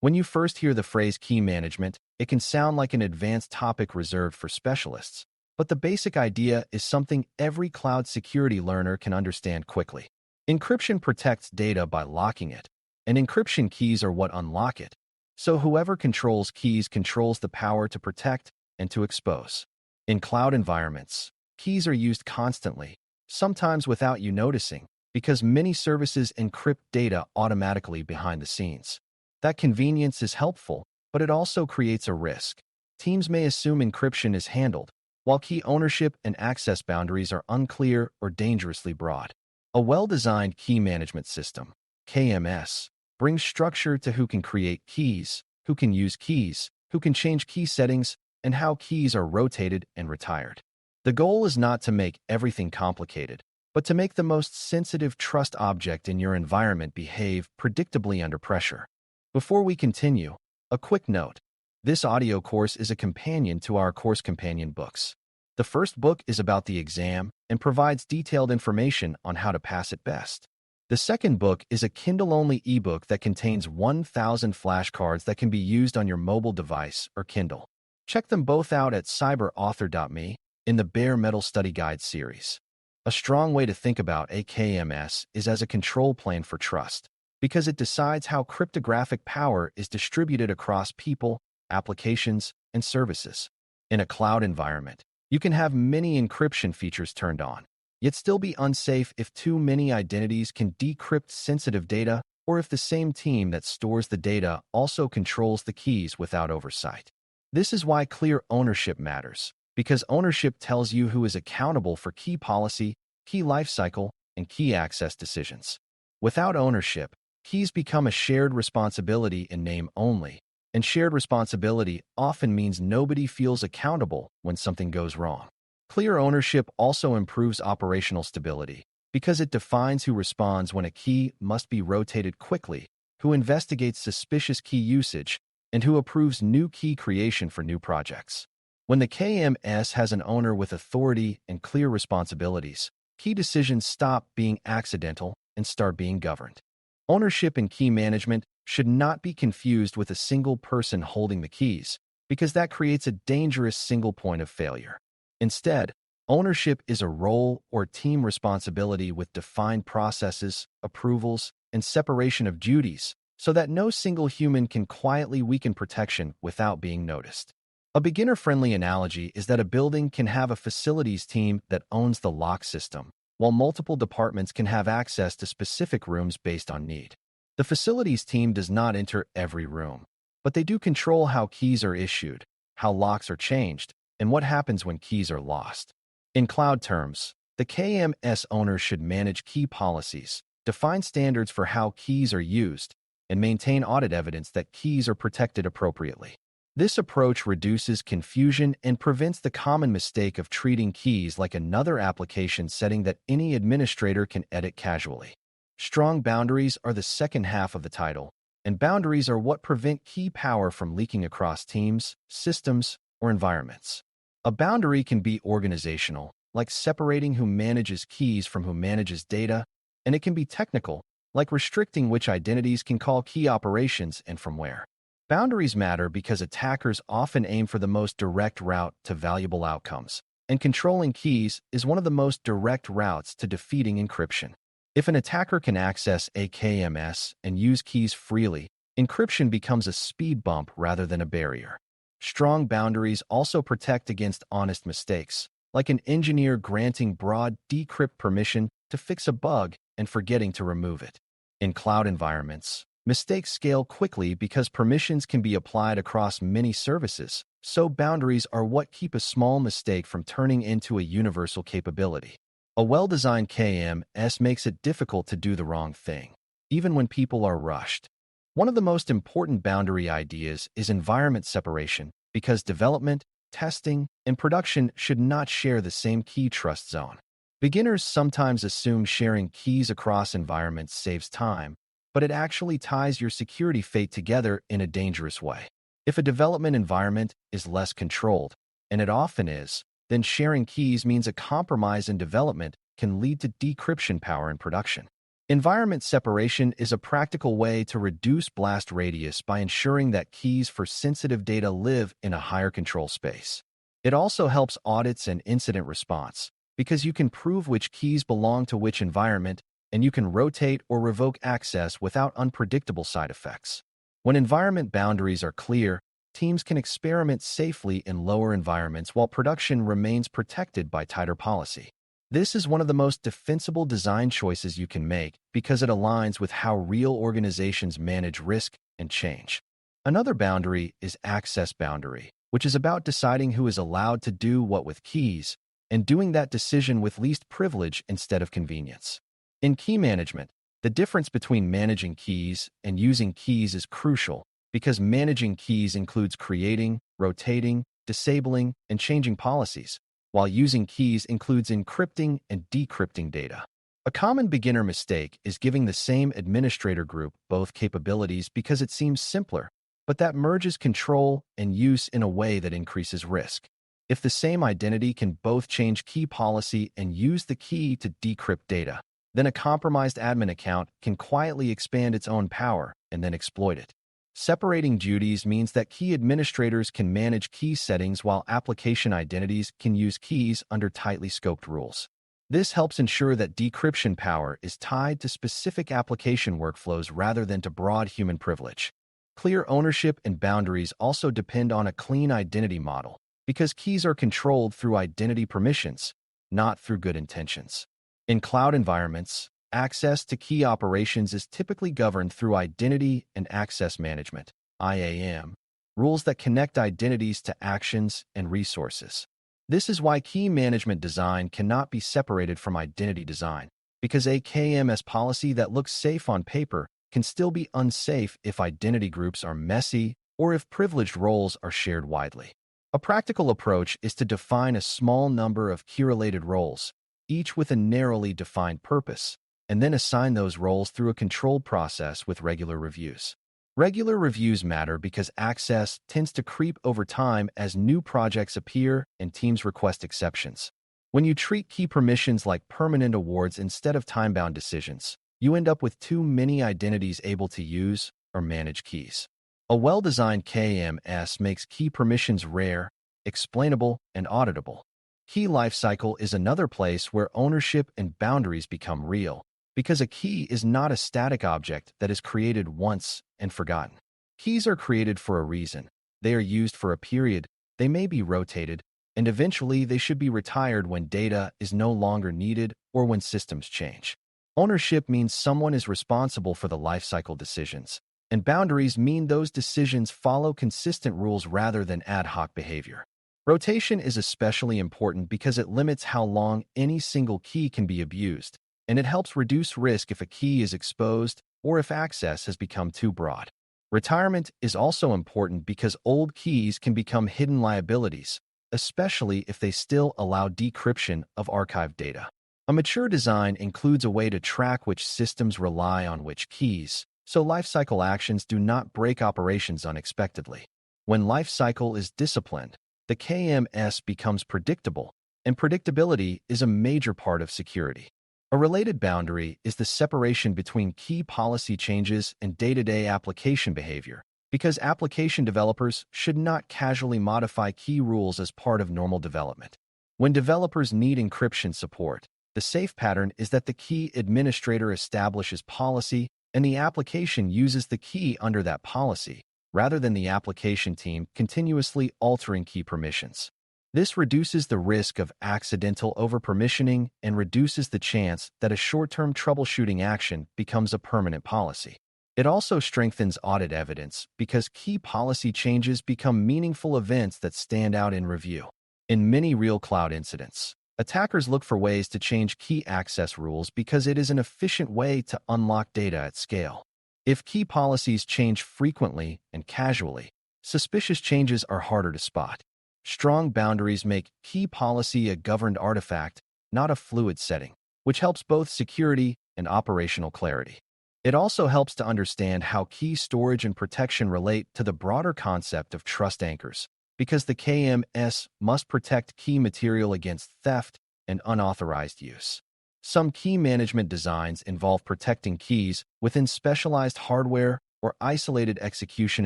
When you first hear the phrase key management, it can sound like an advanced topic reserved for specialists. But the basic idea is something every cloud security learner can understand quickly. Encryption protects data by locking it, and encryption keys are what unlock it. So whoever controls keys controls the power to protect and to expose. In cloud environments, keys are used constantly, sometimes without you noticing, because many services encrypt data automatically behind the scenes. That convenience is helpful, but it also creates a risk. Teams may assume encryption is handled, while key ownership and access boundaries are unclear or dangerously broad. A well-designed key management system, KMS, brings structure to who can create keys, who can use keys, who can change key settings, and how keys are rotated and retired. The goal is not to make everything complicated, but to make the most sensitive trust object in your environment behave predictably under pressure. Before we continue, a quick note. This audio course is a companion to our course companion books. The first book is about the exam and provides detailed information on how to pass it best. The second book is a Kindle-only ebook that contains 1,000 flashcards that can be used on your mobile device or Kindle. Check them both out at cyber.author.me in the Bare Metal Study Guide series. A strong way to think about a KMS is as a control plane for trust, because it decides how cryptographic power is distributed across people, applications, and services. In a cloud environment, you can have many encryption features turned on, yet still be unsafe if too many identities can decrypt sensitive data or if the same team that stores the data also controls the keys without oversight. This is why clear ownership matters, because ownership tells you who is accountable for key policy, key lifecycle, and key access decisions. Without ownership, keys become a shared responsibility in name only, and shared responsibility often means nobody feels accountable when something goes wrong. Clear ownership also improves operational stability, because it defines who responds when a key must be rotated quickly, who investigates suspicious key usage, and who approves new key creation for new projects. When the KMS has an owner with authority and clear responsibilities, key decisions stop being accidental and start being governed. Ownership in key management should not be confused with a single person holding the keys, because that creates a dangerous single point of failure. Instead, ownership is a role or team responsibility with defined processes, approvals, and separation of duties, so that no single human can quietly weaken protection without being noticed. A beginner-friendly analogy is that a building can have a facilities team that owns the lock system, while multiple departments can have access to specific rooms based on need. The facilities team does not enter every room, but they do control how keys are issued, how locks are changed, and what happens when keys are lost. In cloud terms, the KMS owner should manage key policies, define standards for how keys are used, and maintain audit evidence that keys are protected appropriately. This approach reduces confusion and prevents the common mistake of treating keys like another application setting that any administrator can edit casually. Strong boundaries are the second half of the title, and boundaries are what prevent key power from leaking across teams, systems, or environments. A boundary can be organizational, like separating who manages keys from who manages data, and it can be technical, like restricting which identities can call key operations and from where. Boundaries matter because attackers often aim for the most direct route to valuable outcomes, and controlling keys is one of the most direct routes to defeating encryption. If an attacker can access a KMS and use keys freely, encryption becomes a speed bump rather than a barrier. Strong boundaries also protect against honest mistakes, like an engineer granting broad decrypt permission to fix a bug and forgetting to remove it. In cloud environments, mistakes scale quickly because permissions can be applied across many services, so boundaries are what keep a small mistake from turning into a universal capability. A well-designed KMS makes it difficult to do the wrong thing, even when people are rushed. One of the most important boundary ideas is environment separation, because development, testing, and production should not share the same key trust zone. Beginners sometimes assume sharing keys across environments saves time, but it actually ties your security fate together in a dangerous way. If a development environment is less controlled, and it often is, then sharing keys means a compromise in development can lead to decryption power in production. Environment separation is a practical way to reduce blast radius by ensuring that keys for sensitive data live in a higher control space. It also helps audits and incident response, because you can prove which keys belong to which environment, and you can rotate or revoke access without unpredictable side effects. When environment boundaries are clear, teams can experiment safely in lower environments while production remains protected by tighter policy. This is one of the most defensible design choices you can make because it aligns with how real organizations manage risk and change. Another boundary is access boundary, which is about deciding who is allowed to do what with keys and doing that decision with least privilege instead of convenience. In key management, the difference between managing keys and using keys is crucial because managing keys includes creating, rotating, disabling, and changing policies, while using keys includes encrypting and decrypting data. A common beginner mistake is giving the same administrator group both capabilities because it seems simpler, but that merges control and use in a way that increases risk. If the same identity can both change key policy and use the key to decrypt data, then a compromised admin account can quietly expand its own power and then exploit it. Separating duties means that key administrators can manage key settings while application identities can use keys under tightly scoped rules. This helps ensure that decryption power is tied to specific application workflows rather than to broad human privilege. Clear ownership and boundaries also depend on a clean identity model, because keys are controlled through identity permissions, not through good intentions. In cloud environments, access to key operations is typically governed through Identity and Access Management (IAM) rules that connect identities to actions and resources. This is why key management design cannot be separated from identity design, because a KMS policy that looks safe on paper can still be unsafe if identity groups are messy or if privileged roles are shared widely. A practical approach is to define a small number of key-related roles, each with a narrowly defined purpose, and then assign those roles through a controlled process with regular reviews. Regular reviews matter because access tends to creep over time as new projects appear and teams request exceptions. When you treat key permissions like permanent awards instead of time-bound decisions, you end up with too many identities able to use or manage keys. A well-designed KMS makes key permissions rare, explainable, and auditable. Key lifecycle is another place where ownership and boundaries become real, because a key is not a static object that is created once and forgotten. Keys are created for a reason. They are used for a period, they may be rotated, and eventually they should be retired when data is no longer needed or when systems change. Ownership means someone is responsible for the lifecycle decisions, and boundaries mean those decisions follow consistent rules rather than ad hoc behavior. Rotation is especially important because it limits how long any single key can be abused, and it helps reduce risk if a key is exposed or if access has become too broad. Retirement is also important because old keys can become hidden liabilities, especially if they still allow decryption of archived data. A mature design includes a way to track which systems rely on which keys, so lifecycle actions do not break operations unexpectedly. When lifecycle is disciplined, the KMS becomes predictable, and predictability is a major part of security. A related boundary is the separation between key policy changes and day-to-day application behavior, because application developers should not casually modify key rules as part of normal development. When developers need encryption support, the safe pattern is that the key administrator establishes policy and the application uses the key under that policy, rather than the application team continuously altering key permissions. This reduces the risk of accidental over-permissioning and reduces the chance that a short-term troubleshooting action becomes a permanent policy. It also strengthens audit evidence because key policy changes become meaningful events that stand out in review. In many real cloud incidents, attackers look for ways to change key access rules because it is an efficient way to unlock data at scale. If key policies change frequently and casually, suspicious changes are harder to spot. Strong boundaries make key policy a governed artifact, not a fluid setting, which helps both security and operational clarity. It also helps to understand how key storage and protection relate to the broader concept of trust anchors, because the KMS must protect key material against theft and unauthorized use. Some key management designs involve protecting keys within specialized hardware or isolated execution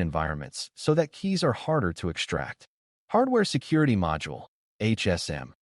environments so that keys are harder to extract. Hardware Security Module, HSM,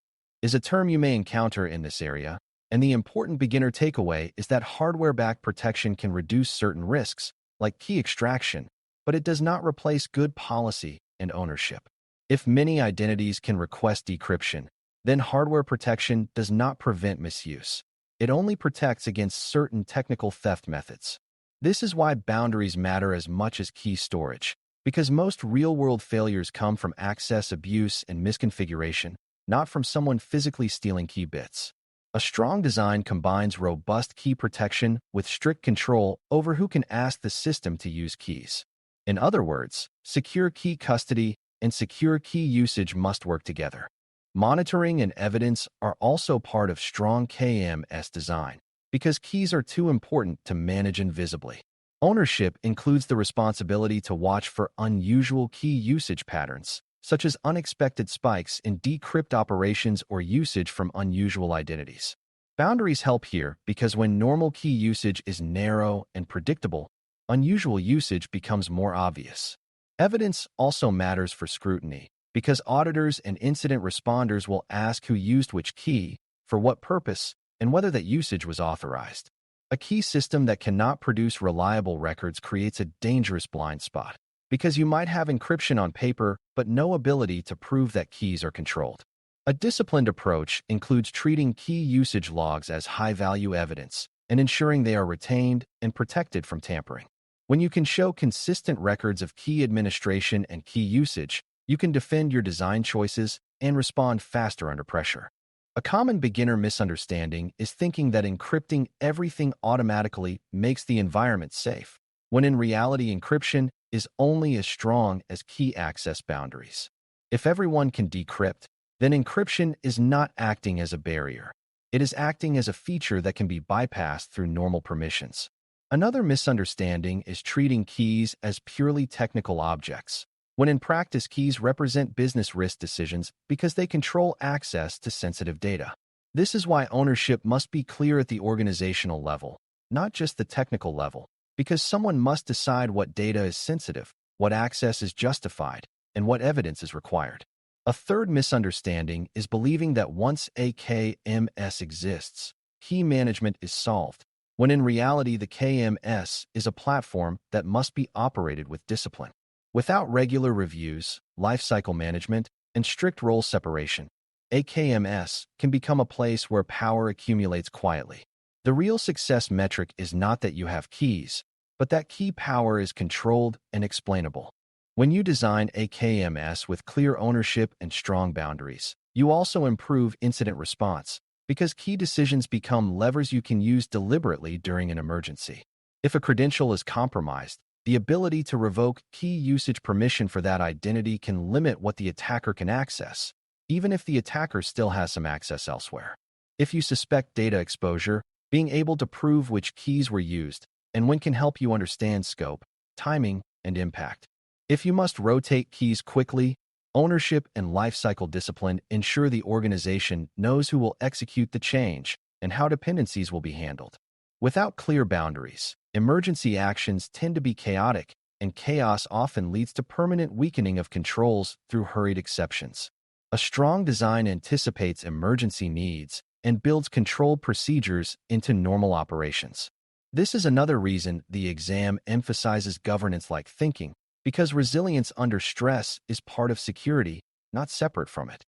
is a term you may encounter in this area, and the important beginner takeaway is that hardware-backed protection can reduce certain risks, like key extraction, but it does not replace good policy and ownership. If many identities can request decryption, then hardware protection does not prevent misuse. It only protects against certain technical theft methods. This is why boundaries matter as much as key storage, because most real-world failures come from access abuse and misconfiguration, not from someone physically stealing key bits. A strong design combines robust key protection with strict control over who can ask the system to use keys. In other words, secure key custody and secure key usage must work together. Monitoring and evidence are also part of strong KMS design because keys are too important to manage invisibly. Ownership includes the responsibility to watch for unusual key usage patterns, such as unexpected spikes in decrypt operations or usage from unusual identities. Boundaries help here because when normal key usage is narrow and predictable, unusual usage becomes more obvious. Evidence also matters for scrutiny because auditors and incident responders will ask who used which key, for what purpose, and whether that usage was authorized. A key system that cannot produce reliable records creates a dangerous blind spot because you might have encryption on paper but no ability to prove that keys are controlled. A disciplined approach includes treating key usage logs as high-value evidence and ensuring they are retained and protected from tampering. When you can show consistent records of key administration and key usage, you can defend your design choices and respond faster under pressure. A common beginner misunderstanding is thinking that encrypting everything automatically makes the environment safe, when in reality encryption is only as strong as key access boundaries. If everyone can decrypt, then encryption is not acting as a barrier. It is acting as a feature that can be bypassed through normal permissions. Another misunderstanding is treating keys as purely technical objects, when in practice keys represent business risk decisions because they control access to sensitive data. This is why ownership must be clear at the organizational level, not just the technical level, because someone must decide what data is sensitive, what access is justified, and what evidence is required. A third misunderstanding is believing that once a KMS exists, key management is solved, when in reality the KMS is a platform that must be operated with discipline. Without regular reviews, lifecycle management, and strict role separation, a KMS can become a place where power accumulates quietly. The real success metric is not that you have keys, but that key power is controlled and explainable. When you design a KMS with clear ownership and strong boundaries, you also improve incident response because key decisions become levers you can use deliberately during an emergency. If a credential is compromised, the ability to revoke key usage permission for that identity can limit what the attacker can access, even if the attacker still has some access elsewhere. If you suspect data exposure, being able to prove which keys were used and when can help you understand scope, timing, and impact. If you must rotate keys quickly, ownership and lifecycle discipline ensure the organization knows who will execute the change and how dependencies will be handled. Without clear boundaries, emergency actions tend to be chaotic, and chaos often leads to permanent weakening of controls through hurried exceptions. A strong design anticipates emergency needs and builds controlled procedures into normal operations. This is another reason the exam emphasizes governance-like thinking, because resilience under stress is part of security, not separate from it.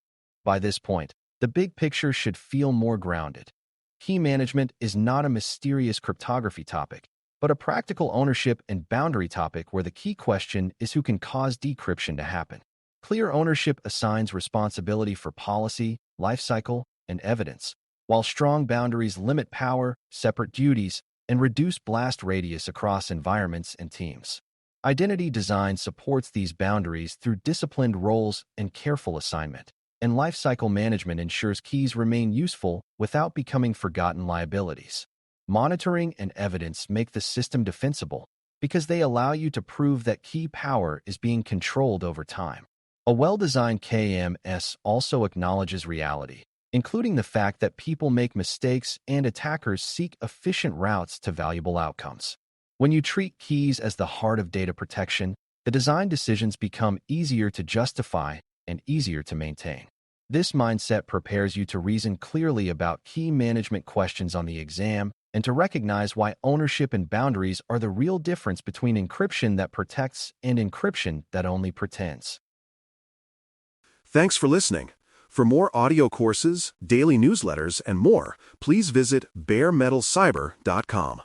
By this point, the big picture should feel more grounded. Key management is not a mysterious cryptography topic, but a practical ownership and boundary topic where the key question is who can cause decryption to happen. Clear ownership assigns responsibility for policy, lifecycle, and evidence, while strong boundaries limit power, separate duties, and reduce blast radius across environments and teams. Identity design supports these boundaries through disciplined roles and careful assignment, and lifecycle management ensures keys remain useful without becoming forgotten liabilities. Monitoring and evidence make the system defensible because they allow you to prove that key power is being controlled over time. A well-designed KMS also acknowledges reality. including the fact that people make mistakes and attackers seek efficient routes to valuable outcomes. When you treat keys as the heart of data protection, the design decisions become easier to justify and easier to maintain. This mindset prepares you to reason clearly about key management questions on the exam and to recognize why ownership and boundaries are the real difference between encryption that protects and encryption that only pretends. Thanks for listening. For more audio courses, daily newsletters, and more, please visit DailyCyber.News.